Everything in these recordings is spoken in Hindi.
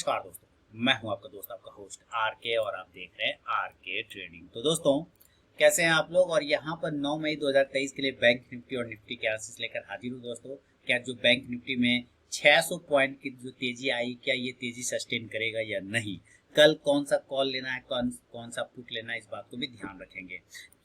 नमस्कार दोस्तों, मैं हूं आपका दोस्त आपका होस्ट आर के और आप देख रहे हैं आर के ट्रेडिंग। तो दोस्तों कैसे हैं आप लोग। और यहां पर 9 मई 2023 के लिए बैंक निफ्टी और निफ्टी के एनालिसिस लेकर हाजिर हूं दोस्तों। क्या जो बैंक निफ्टी में 600 पॉइंट की जो तेजी आई, क्या ये तेजी सस्टेन करेगा या नहीं, कल कौन सा कॉल लेना है, कौन सा पुट लेना है, इस बात को भी ध्यान रखेंगे।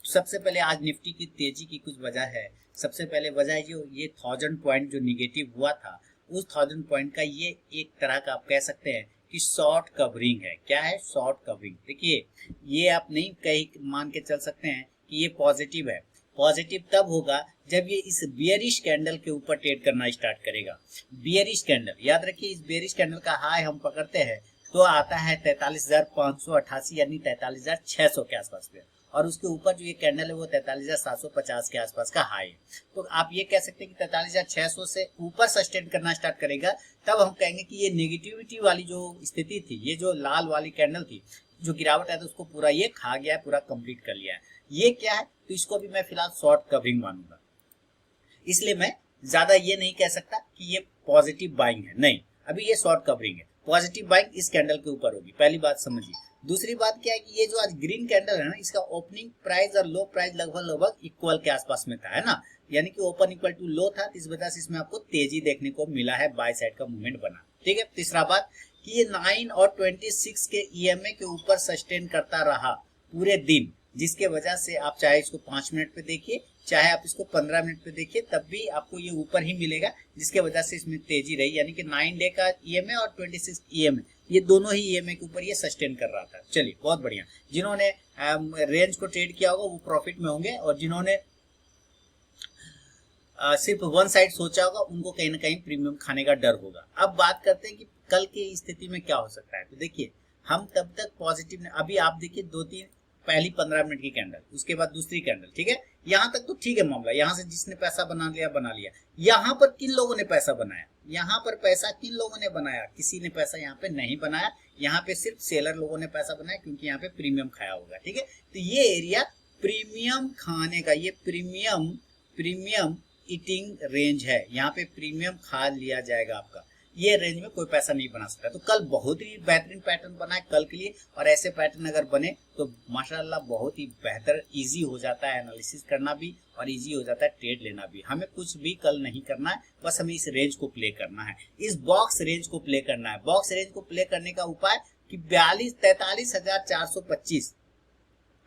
सबसे पहले आज निफ्टी की तेजी की कुछ वजह है। सबसे पहले वजह है जो ये 1000 पॉइंट जो निगेटिव हुआ था, उस 1000 पॉइंट का ये एक तरह का आप कह सकते हैं कि शॉर्ट कवरिंग है। क्या है? Short covering. देखिए, ये आप नहीं कहीं मान के चल सकते हैं कि ये पॉजिटिव है। पॉजिटिव तब होगा जब ये इस बियरिश कैंडल के ऊपर ट्रेड करना स्टार्ट करेगा। बियरिश कैंडल याद रखिए, इस बियरिश कैंडल का हाई हम पकड़ते हैं तो आता है 43,588 यानी 43,600 के आसपास पे, और उसके ऊपर जो ये कैंडल है वो 43,750 के आसपास का हाई है। तो आप ये कह सकते हैं कि 43,600 से ऊपर सस्टेन करना स्टार्ट करेगा, तब हम कहेंगे कि ये नेगेटिविटी वाली जो स्थिति थी, ये जो लाल वाली कैंडल थी, जो गिरावट है तो उसको पूरा ये खा गया है, पूरा कंप्लीट कर लिया है। ये क्या है? तो इसको भी मैं फिलहाल शॉर्ट कवरिंग मानूंगा। इसलिए मैं ज्यादा ये नहीं कह सकता कि ये पॉजिटिव बाइंग है, नहीं, अभी ये शॉर्ट कवरिंग है। पॉजिटिव बाइंग इस कैंडल के ऊपर होगी, पहली बात समझिए। दूसरी बात क्या है कि ये जो आज ग्रीन कैंडल है ना, इसका ओपनिंग प्राइस और लो प्राइस लगभग इक्वल के आसपास में था, है ना, यानी कि ओपन इक्वल टू लो था, इस वजह से इसमें आपको तेजी देखने को मिला है, बाय साइड का मूवमेंट बना। ठीक है। तीसरा बात कि ये 9 और 26 के ईएमए के ऊपर सस्टेन करता रहा पूरे दिन, जिसके वजह से आप चाहे इसको 5 मिनट पे देखिए, चाहे आप इसको 15 मिनट पे देखिए, तब भी आपको ये ऊपर ही मिलेगा, जिसके वजह से इसमें तेजी रही। यानी कि 9 डे का ईएमए और 26 ईएमए, ये दोनों ही ईएमए के ऊपर ये सस्टेन कर रहा था। चलिए, बहुत बढ़िया। जिन्होंने रेंज को ट्रेड किया होगा वो प्रॉफिट में होंगे, और जिन्होंने सिर्फ वन साइड सोचा होगा उनको कहीं ना कहीं प्रीमियम खाने का डर होगा। अब बात करते हैं कि कल की स्थिति में क्या हो सकता है। तो देखिए, हम तब तक पॉजिटिव, अभी आप देखिए 2-3 पहली 15 मिनट की कैंडल, उसके बाद दूसरी कैंडल, ठीक है, यहां तक तो ठीक है मामला। यहां से जिसने पैसा बना लिया। यहां पर किन लोगों ने पैसा बनाया? यहां पर पैसा किन लोगों ने बनाया? किसी ने पैसा यहाँ पे नहीं बनाया। यहाँ पे सिर्फ सेलर लोगों ने पैसा बनाया, क्योंकि यहाँ पे प्रीमियम खाया होगा। ठीक है, तो ये एरिया प्रीमियम खाने का, ये प्रीमियम ईटिंग रेंज है। यहाँ पे प्रीमियम खा लिया जाएगा आपका। ये रेंज में कोई पैसा नहीं बना सकता। तो कल बहुत ही बेहतरीन पैटर्न बना है कल के लिए, और ऐसे पैटर्न अगर बने तो माशाल्लाह बहुत ही बेहतर, इजी हो जाता है एनालिसिस करना भी, और इजी हो जाता है ट्रेड लेना भी। हमें कुछ भी कल नहीं करना है, बस हमें इस रेंज को प्ले करना है, इस बॉक्स रेंज को प्ले करना है। बॉक्स रेंज को प्ले करने का उपाय कि 43,425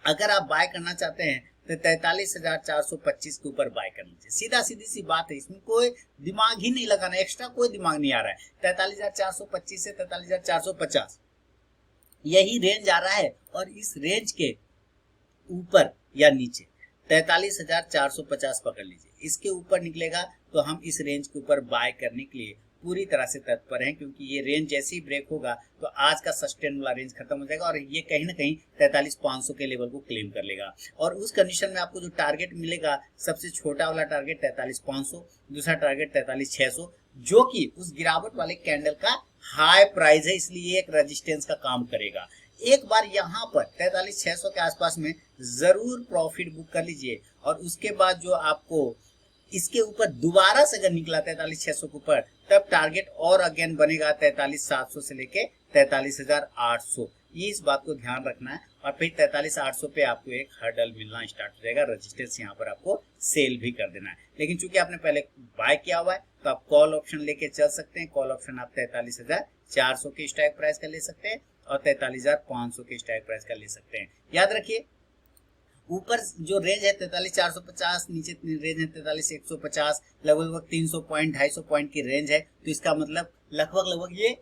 अगर आप बाय करना चाहते हैं तो 43,425 के ऊपर बाय कर लीजिए। सीधा सीधी सी बात है, इसमें कोई दिमाग ही नहीं लगाना, एक्स्ट्रा कोई दिमाग नहीं आ रहा है। 43,425 से 43,450 यही रेंज आ रहा है, और इस रेंज के ऊपर या नीचे 43,450 पकड़ लीजिए। इसके ऊपर निकलेगा तो हम इस रेंज के ऊपर बाय करने के लिए पूरी तरह से तत्पर हैं, क्योंकि ये रेंज जैसे ही ब्रेक होगा तो आज का सस्टेन वाला रेंज खत्म हो जाएगा, और ये कहीं ना कहीं 43,500 के लेवल को क्लेम कर लेगा। और उस कंडीशन में आपको जो टारगेट मिलेगा, सबसे छोटा वाला टारगेट 43,500, दूसरा टारगेट 43,600, जो कि उस गिरावट वाले कैंडल का हाई प्राइस है, इसलिए एक रेजिस्टेंस का काम करेगा। एक बार यहाँ पर 43,600 के आसपास में जरूर प्रॉफिट बुक कर लीजिए, और उसके बाद जो आपको इसके ऊपर दोबारा से अगर निकला 43,600 के ऊपर, तब टारगेट और अगेन बनेगा 43,700 से लेके 43,800। ये इस बात को ध्यान रखना है, और फिर 43,800 पे आपको एक हर्डल मिलना स्टार्ट हो जाएगा, रेजिस्टेंस यहाँ पर आपको सेल भी कर देना है। लेकिन चूंकि आपने पहले बाय किया हुआ है तो आप कॉल ऑप्शन लेके चल सकते हैं। कॉल ऑप्शन आप 43,400 के स्ट्राइक प्राइस का ले सकते हैं, और 43,500 के स्ट्राइक प्राइस का ले सकते हैं। याद रखिए, ऊपर जो रेंज है 43,450, नीचे रेंज है 43,150, लगभग 300 पॉइंट 250 पॉइंट की रेंज है। तो इसका मतलब लगभग ये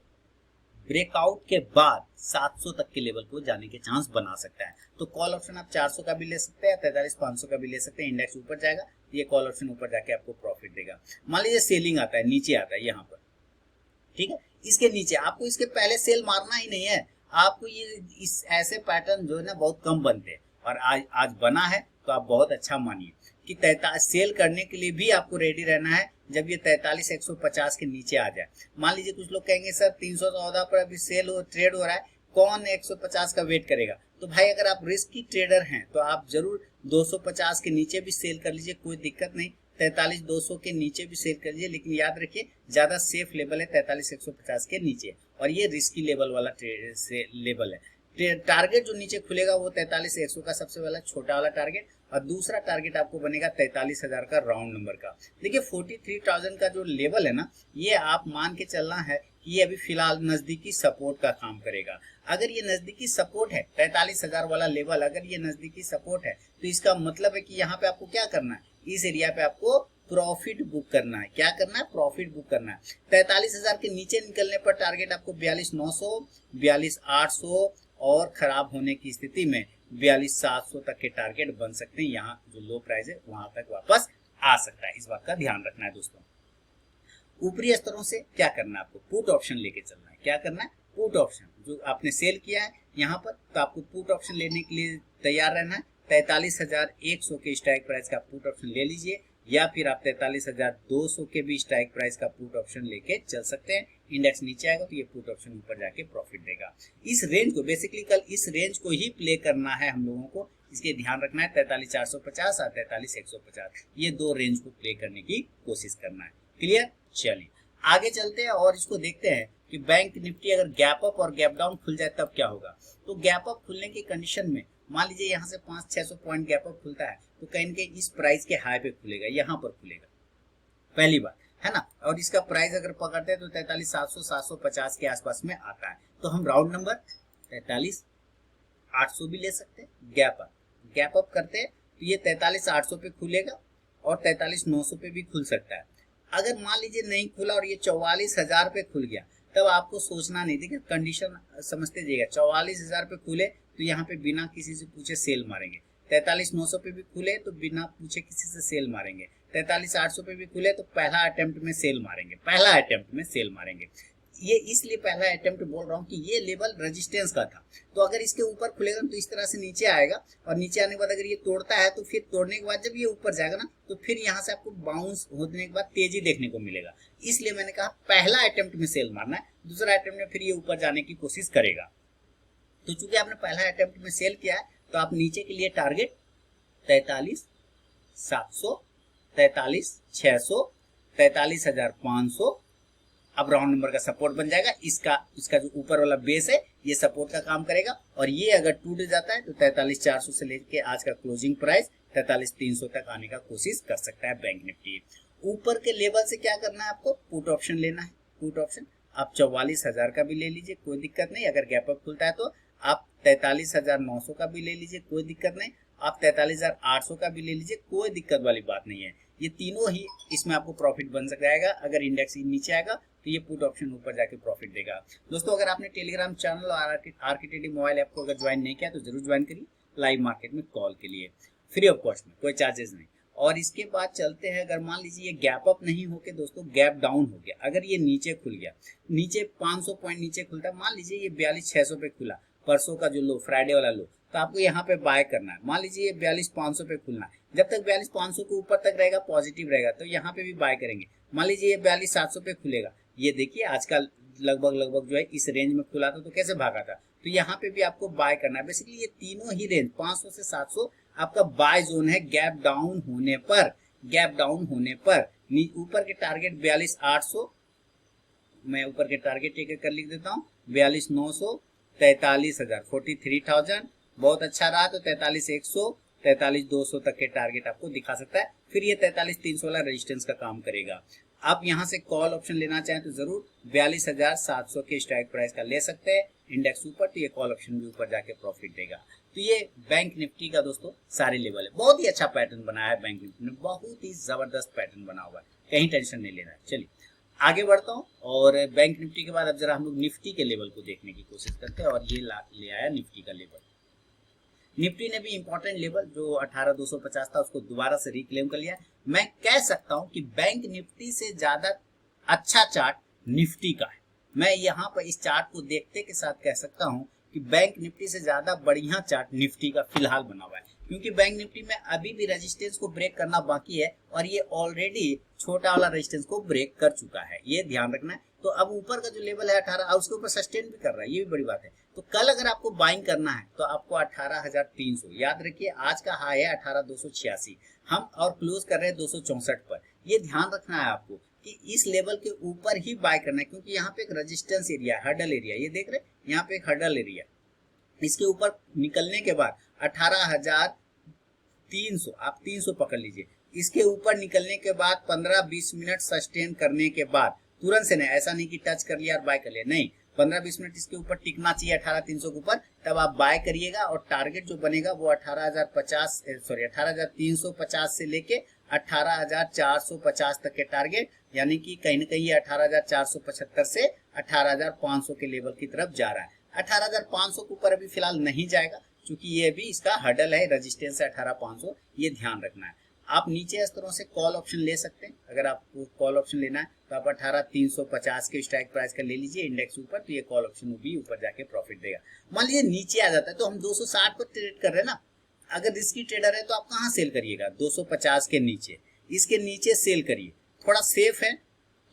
ब्रेकआउट के बाद 700 तक के लेवल को जाने के चांस बना सकता है। तो कॉल ऑप्शन आप 400 का भी ले सकते हैं, 43,500 का भी ले सकते हैं। इंडेक्स ऊपर जाएगा, ये कॉल ऑप्शन ऊपर जाके आपको प्रॉफिट देगा। मान लीजिए सेलिंग आता है, नीचे आता है यहाँ पर, ठीक है, इसके नीचे आपको इसके पहले सेल मारना ही नहीं है। आपको ये इस ऐसे पैटर्न जो है ना बहुत कम बनते हैं, और आज बना है तो आप बहुत अच्छा मानिए कि सेल करने के लिए भी आपको रेडी रहना है जब ये 43,150 के नीचे आ जाए। मान लीजिए कुछ लोग कहेंगे सर 314 पर अभी सेल ट्रेड हो रहा है, कौन 150 का वेट करेगा? तो भाई अगर आप रिस्की ट्रेडर हैं तो आप जरूर 250 के नीचे भी सेल कर लीजिए, कोई दिक्कत नहीं। 43,200 के नीचे भी सेल कर लीजिए, लेकिन याद रखिए ज्यादा सेफ लेवल है 43,150 के नीचे। और ये रिस्की लेवल वाला से लेवल है। टारगेट जो नीचे खुलेगा वो 43,100 का सबसे वाला छोटा वाला टारगेट, और दूसरा टारगेट आपको बनेगा 43,000 का राउंड नंबर का। देखिए 43,000 का जो लेवल है ना, ये आप मान के चलना है कि ये अभी फिलहाल नजदीकी सपोर्ट का काम करेगा। अगर ये नजदीकी सपोर्ट है 43,000 वाला लेवल, अगर ये नजदीकी सपोर्ट है तो इसका मतलब है कि यहाँ पे आपको क्या करना है, इस एरिया पे आपको प्रॉफिट बुक करना है। क्या करना है, प्रॉफिट बुक करना है। 43,000 के नीचे निकलने पर टारगेट आपको 42,900, 42,800 और खराब होने की स्थिति में 42,700 तक के टारगेट बन सकते हैं। यहाँ जो लो प्राइस है वहां तक वापस आ सकता है, इस बात का ध्यान रखना है दोस्तों। ऊपरी स्तरों से क्या करना है, आपको पुट ऑप्शन लेके चलना है। क्या करना है, पुट ऑप्शन जो आपने सेल किया है यहाँ पर, तो आपको पुट ऑप्शन लेने के लिए तैयार रहना है। 43,100 के स्ट्राइक प्राइस का पुट ऑप्शन ले लीजिए, या फिर आप 43,200 के भी स्ट्राइक प्राइस का पुट ऑप्शन लेके चल सकते हैं। इंडेक्स नीचे आएगा तो ये पुट ऑप्शन ऊपर जाके प्रॉफिट देगा। इस रेंज को बेसिकली कल इस रेंज को ही प्ले करना है हम लोगों को, इसके ध्यान रखना है। 43,450 और 43,150 ये दो रेंज को प्ले करने की कोशिश करना है। क्लियर, चलिए आगे चलते हैं और इसको देखते हैं कि बैंक निफ्टी अगर गैप अप और गैप डाउन खुल जाए तब क्या होगा। तो गैप अप खुलने की कंडीशन में मान लीजिए यहाँ से 500-600 पॉइंट गैप अप खुलता है तो कहीं ना कहीं इस प्राइस के हाई पे खुलेगा, यहाँ पर खुलेगा पहली बार, है ना। और इसका प्राइस अगर पकड़ते हैं तो 43,700 750 के आसपास में आता है। तो हम राउंड नंबर 43,800 भी ले सकते हैं। गैप अप करते हैं तो ये 43,800 पे खुलेगा और 43,900 पे भी खुल सकता है। अगर मान लीजिए नहीं खुला और ये 44,000 पे खुल गया, तब आपको सोचना नहीं, देखिए कंडीशन समझते जाइएगा। 44,000 पे खुले तो यहाँ पे बिना किसी से पूछे सेल मारेंगे। 43,900 पे भी खुले तो बिना पूछे किसी से सेल मारेंगे। 43,800 पे भी खुले तो पहला अटेम्प्ट में सेल मारेंगे। ये इसलिए पहला अटेम्प्ट बोल रहा हूँ कि ये लेवल रेजिस्टेंस का था, तो अगर इसके ऊपर खुलेगा तो इस तरह से नीचे आएगा, और नीचे आने के बाद अगर ये तोड़ता है तो फिर तोड़ने के बाद जब ये ऊपर जाएगा ना तो फिर यहाँ से आपको बाउंस होने के बाद तेजी देखने को मिलेगा। इसलिए मैंने कहा पहला अटेम्प्ट में सेल मारना है, दूसरा अटेम्प्ट में फिर ये ऊपर जाने की कोशिश करेगा। तो चूंकि आपने पहला अटेम्प्ट में सेल किया है तो आप नीचे के लिए टारगेट 43,700, 43,600, 43,500 अब राउंड नंबर का सपोर्ट बन जाएगा। इसका जो ऊपर वाला बेस है ये सपोर्ट का काम करेगा, और ये अगर टूट जाता है तो 43,400 से लेके आज का क्लोजिंग प्राइस 43,300 तक आने का कोशिश कर सकता है बैंक निफ्टी। ऊपर के लेवल से क्या करना है, आपको पुट ऑप्शन लेना है। पुट ऑप्शन आप 44,000 का भी ले लीजिए, कोई दिक्कत नहीं। अगर गैप अप खुलता है तो आप 43,900 का भी ले लीजिए, कोई दिक्कत नहीं। आप 43,800 का भी ले लीजिए, कोई दिक्कत वाली बात नहीं है। ये तीनों ही इसमें आपको प्रॉफिट बन जाएगा। अगर इंडेक्स नीचे आएगा तो ये पुट ऑप्शन ऊपर जाके प्रॉफिट देगा। दोस्तों अगर आपने टेलीग्राम चैनल और आरकेटीडी मोबाइल ऐप को अगर ज्वाइन नहीं किया तो जरूर ज्वाइन करिए, लाइव मार्केट में कॉल के लिए फ्री ऑफ कॉस्ट में, कोई चार्जेस नहीं। और इसके बाद चलते हैं, अगर मान लीजिए ये गैप अप नहीं होके दोस्तों गैप डाउन हो गया, अगर ये नीचे खुल गया, नीचे 500 पॉइंट नीचे खुलता है, मान लीजिए ये 42,600 पे खुला, परसों का जो लो, फ्राइडे वाला लो, तो आपको यहाँ पे बाय करना है। मान लीजिए ये 42,500 पे खुलना है, जब तक 42,500 के ऊपर तक रहेगा पॉजिटिव रहेगा तो यहाँ पे भी बाय करेंगे। मान लीजिए ये 42,700 पे खुलेगा, ये देखिए आजकल लगभग जो है इस रेंज में खुला था तो कैसे भागा था, तो यहाँ पे भी आपको बाय करना है। बेसिकली ये तीनों ही रेंज 500 से 700 आपका बाय जोन है। गैप डाउन होने पर ऊपर के टारगेट 42,800, मैं ऊपर के टारगेट एक कर लिख देता हूँ, 42,900, 43,000 43,000 बहुत अच्छा रहा तो 43,100, 43,200 तक के टारगेट आपको दिखा सकता है। फिर ये 43,300 वाला रेजिस्टेंस का काम करेगा। आप यहाँ से कॉल ऑप्शन लेना चाहें तो जरूर 42,700 के स्ट्राइक प्राइस का ले सकते हैं। इंडेक्स ऊपर तो ये कॉल ऑप्शन भी ऊपर जाके प्रॉफिट देगा। तो ये बैंक निफ्टी का दोस्तों सारे लेवल है। बहुत ही अच्छा पैटर्न बनाया है बैंक निफ्टी ने, बहुत ही जबरदस्त पैटर्न बना हुआ है, कहीं टेंशन नहीं लेना है। चलिए आगे बढ़ता हूँ और बैंक निफ्टी के बाद अब जरा हम लोग निफ्टी के लेवल को देखने की कोशिश करते हैं। और ये ले आया निफ्टी का लेवल। निफ्टी ने भी इंपॉर्टेंट लेवल जो 18,250 था उसको दोबारा से रिक्लेम कर लिया। मैं कह सकता हूं कि बैंक निफ्टी से ज्यादा अच्छा चार्ट निफ्टी का है। मैं यहाँ पर इस चार्ट को देखते के साथ कह सकता हूं कि बैंक निफ्टी से ज्यादा बढ़िया चार्ट निफ्टी का फिलहाल बना हुआ है, क्योंकि बैंक निफ्टी में अभी भी रेजिस्टेंस को ब्रेक करना बाकी है और ये ऑलरेडी छोटा वाला रेजिस्टेंस को ब्रेक कर चुका है, ये ध्यान रखना है। तो अब ऊपर का जो लेवल है 18 उसके ऊपर सस्टेन भी कर रहा है, ये भी बड़ी बात है। तो कल अगर आपको बाइंग करना है तो आपको 18,300, याद रखिए आज का हाई है 18,286, हम और क्लोज कर रहे हैं 264 पर। ये ध्यान रखना है आपको कि इस लेवल के ऊपर ही बाय करना है, क्योंकि यहाँ पे एक रेजिस्टेंस एरिया, हर्डल एरिया, ये देख रहे हैं यहाँ पे एक हर्डल एरिया, इसके ऊपर निकलने के बाद 18,300, आप 300 पकड़ लीजिए, इसके ऊपर निकलने के बाद 15-20 मिनट सस्टेन करने के बाद तुरंत से नहीं, ऐसा नहीं कि टच कर लिया और बाय कर लिया, नहीं, 15-20 मिनट इसके ऊपर टिकना चाहिए 18,300 के ऊपर, तब आप बाय करिएगा। और टारगेट जो बनेगा वो 18,350 से लेके 18,450 तक के टारगेट, यानी कि कहीं ना कहीं 18,475 से 18,500 के लेवल की तरफ जा रहा है। 18,500 के ऊपर अभी फिलहाल नहीं जाएगा, क्योंकि ये भी इसका हर्डल है, रेजिस्टेंस है 18,500, ये ध्यान रखना है। आप नीचे इस तरह से कॉल ऑप्शन ले सकते हैं, अगर आपको कॉल ऑप्शन लेना है तो आप 18,350 के स्ट्राइक प्राइस का ले लीजिए इंडेक्स ऊपर, तो ये कॉल ऑप्शन भी ऊपर जाके प्रॉफिट देगा। मान लीजिए नीचे आ जाता है तो हम 260 पर ट्रेड कर रहे हैं ना, अगर रिस्की ट्रेडर है तो आप कहाँ सेल करिएगा, 250 के नीचे, इसके नीचे सेल करिए, थोड़ा सेफ है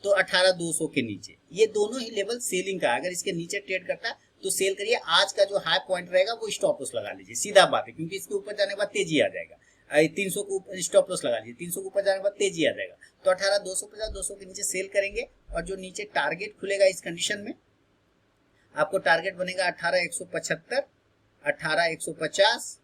तो 18,200 के नीचे, ये दोनों ही लेवल सेलिंग का, अगर इसके नीचे ट्रेड करता है तो सेल करिए। आज का जो हाई पॉइंट रहेगा वो स्टॉप लॉस लगा लीजिए, सीधा बात है, क्योंकि इसके ऊपर जाने के बाद तेजी आ जाएगा। 300 को ऊपर स्टॉप लॉस लगा लीजिए, 300 के ऊपर जाने के बाद तेजी आ जाएगा, तो 18,250, 200 के नीचे सेल करेंगे। और जो नीचे टारगेट खुलेगा इस कंडीशन में, आपको टारगेट बनेगा 18,175, 18,150,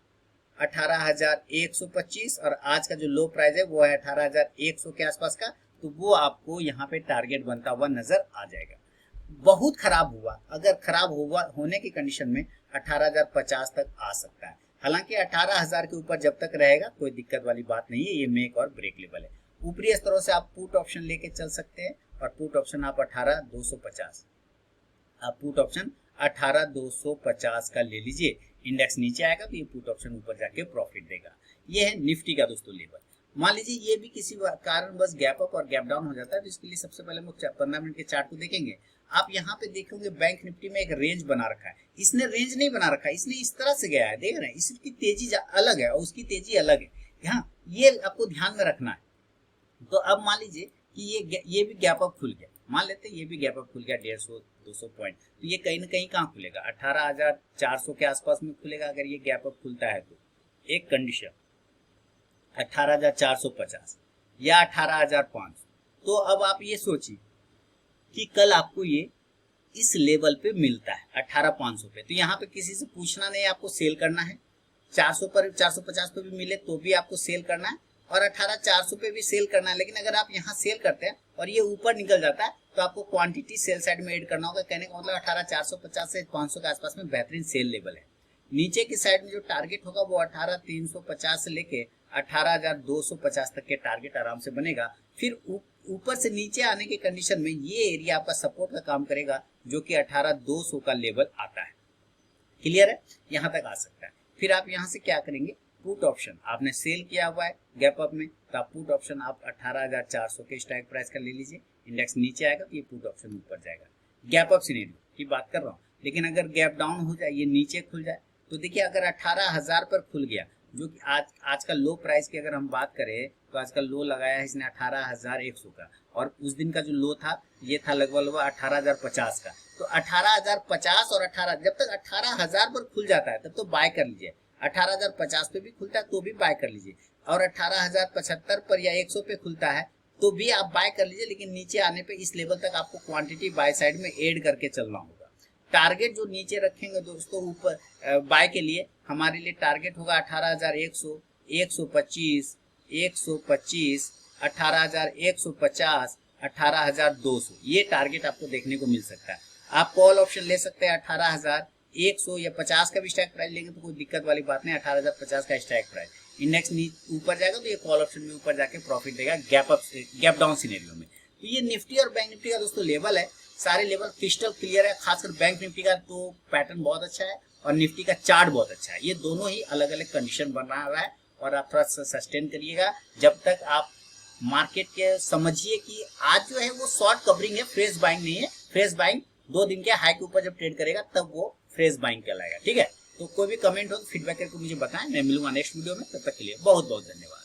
18,125, और आज का जो लो प्राइस है वो है 18,100 के आसपास का, तो वो आपको यहाँ पे टारगेट बनता हुआ नजर आ जाएगा। बहुत खराब हुआ, अगर खराब हुआ होने की कंडीशन में 18,050 तक आ सकता है। हालांकि 18,000 के ऊपर जब तक रहेगा कोई दिक्कत वाली बात नहीं है, ये मेक और ब्रेक लेवल है। ऊपरी स्तरों से आप पुट ऑप्शन लेके चल सकते हैं, और पुट ऑप्शन आप 18,250, आप पुट ऑप्शन 18,250 का ले लीजिए, इंडेक्स नीचे आएगा तो ये पुट ऑप्शन ऊपर जाके प्रॉफिट देगा। ये है निफ्टी का दोस्तों लेवल। मान लीजिए ये भी किसी कारण बस गैप अप और गैप डाउन हो जाता है, तो इसके लिए सबसे पहले हम 15 मिनट के चार्ट को देखेंगे। आप यहाँ पे देखोगे बैंक निफ्टी में एक रेंज बना रखा है, इसने रेंज नहीं बना रखा है, इसने इस तरह से गया है, देख रहे हैं, इसकी तेजी अलग है और उसकी तेजी अलग है, यहाँ ये आपको ध्यान में रखना है। तो अब मान लीजिए कि ये भी गैप अप खुल गया, मान लेते हैं ये भी गैप अप खुल गया 150-200 पॉइंट, तो ये कहीं ना कहीं कहाँ खुलेगा, 18,400 के आसपास में खुलेगा। अगर ये गैप अप खुलता है तो एक कंडीशन 18,450 या 18,500, तो अब आप ये सोचिए कि कल आपको ये इस लेवल पे मिलता है 18,500 पे, तो यहाँ पे किसी से पूछना नहीं, आपको सेल करना है। 400 पर 450 पे भी मिले तो भी आपको सेल करना है, और 18,400 पे भी सेल करना है। लेकिन अगर आप यहाँ सेल करते हैं और ये ऊपर निकल जाता है तो आपको क्वांटिटी सेल साइड में ऐड करना होगा। कहने का मतलब 18,450 से 500 के आसपास में बेहतरीन सेल लेवल है। नीचे की साइड में जो टारगेट होगा वो 18,350 से लेके 18,250 तक के टारगेट आराम से बनेगा। फिर ऊपर से नीचे आने के कंडीशन में ये एरिया आपका सपोर्ट का काम करेगा, जो कि 18,200 का लेवल आता है। क्लियर है, यहाँ तक आ सकता है। फिर आप यहाँ से क्या करेंगे, पुट ऑप्शन आपने सेल किया हुआ है गैप अप में, तो आप पुट ऑप्शन आप 18,400 के स्ट्राइक प्राइस का ले लीजिए, इंडेक्स नीचे आएगा तो ये पुट ऑप्शन ऊपर जाएगा। गैप अप सिनेरियो की बात कर रहा हूँ, लेकिन अगर गैप डाउन हो जाए, ये नीचे खुल जाए, तो देखिए अगर 18,000 पर खुल गया, जो कि आज का लो प्राइस की अगर हम बात करें तो आज का लो लगाया है इसने 18,100 का, और उस दिन का जो लो था ये था लगभग 18,050 का। तो 18,050 और 18, जब तक 18,000 पर खुल जाता है तब तो बाय कर लीजिए, 18,050 पे भी खुलता है तो भी बाय कर लीजिए, और 18,075 पर या 100 पे खुलता है तो भी आप बाय कर लीजिए। लेकिन नीचे आने पे इस लेवल तक आपको क्वांटिटी बाय साइड में ऐड करके चलना होगा। टारगेट जो नीचे रखेंगे दोस्तों ऊपर बाय के लिए, हमारे लिए टारगेट होगा 18,100, 125, 125, 18,150, 18,200, ये टारगेट आपको देखने को मिल सकता है। आप कॉल ऑप्शन ले सकते हैं 18,100 या 50 का भी स्ट्राइक प्राइस लेंगे तो कोई दिक्कत वाली बात नहीं, 18,050 का स्ट्राइक प्राइस। इंडेक्स ऊपर जाएगा तो ये कॉल ऑप्शन में ऊपर जाके प्रॉफिट देगा गैप डाउन सिनेरियो में। तो ये निफ्टी और बैंक निफ्टी का दोस्तों लेवल है, सारे लेवल क्रिस्टल क्लियर है। खासकर बैंक निफ्टी का तो पैटर्न बहुत अच्छा है और निफ्टी का चार्ट बहुत अच्छा है। ये दोनों ही अलग अलग कंडीशन बन रहा है, और आप थोड़ा सा सस्टेन करिएगा जब तक आप मार्केट के समझिए कि आज जो है वो शॉर्ट कवरिंग है, फ्रेश बाइंग नहीं है। फ्रेश बाइंग 2 दिन के हाई के ऊपर जब ट्रेड करेगा तब वो फ्रेश बाइंग कहलाएगा। ठीक है, तो कोई भी कमेंट हो तो फीडबैक करके मुझे बताएं, मैं मिलूंगा नेक्स्ट वीडियो में। तब तक के लिए बहुत बहुत धन्यवाद।